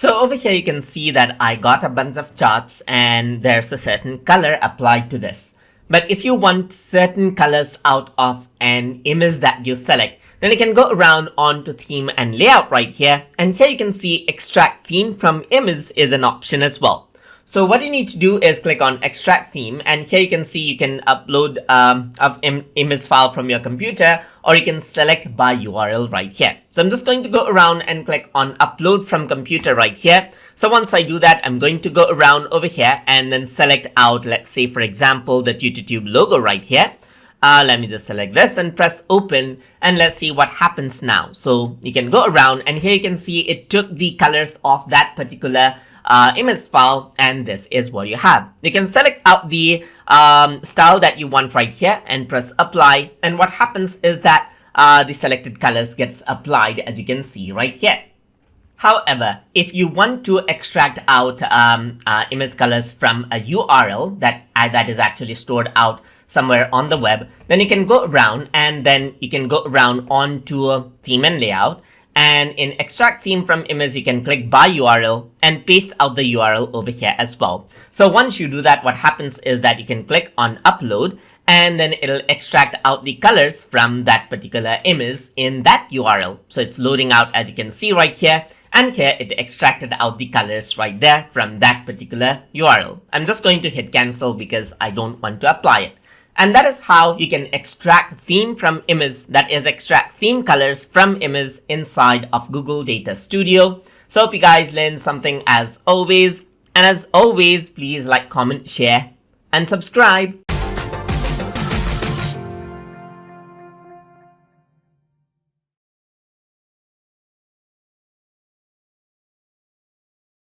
So over here you can see that I got a bunch of charts and there's a certain color applied to this. But if you want certain colors out of an image that you select, then you can go around onto theme and layout right here. And here you can see extract theme from image is an option as well. So what you need to do is click on extract theme, and here you can see you can upload image file from your computer, or you can select by URL right here. So I'm just going to go around and click on upload from computer right here. So once I do that, I'm going to go around over here and then select out, let's say for example, the TutorTube logo right here. Let me just select this and press open, and let's see what happens now. So you can go around, and here you can see it took the colors of that particular image file, and this is what you have. You can select out the style that you want right here and press apply, and what happens is that the selected colors gets applied, as you can see right here. However, if you want to extract out image colors from a URL that is actually stored out somewhere on the web, then you can go around and then you can go around onto a theme and layout. And in extract theme from image, you can click by URL and paste out the URL over here as well. So once you do that, what happens is that you can click on upload, and then it'll extract out the colors from that particular image in that URL. So it's loading out, as you can see right here. And here it extracted out the colors right there from that particular URL. I'm just going to hit cancel because I don't want to apply it. And that is how you can extract theme from image, that is extract theme colors from image inside of Google Data Studio. So hope you guys learned something as always. And as always, please like, comment, share, and subscribe.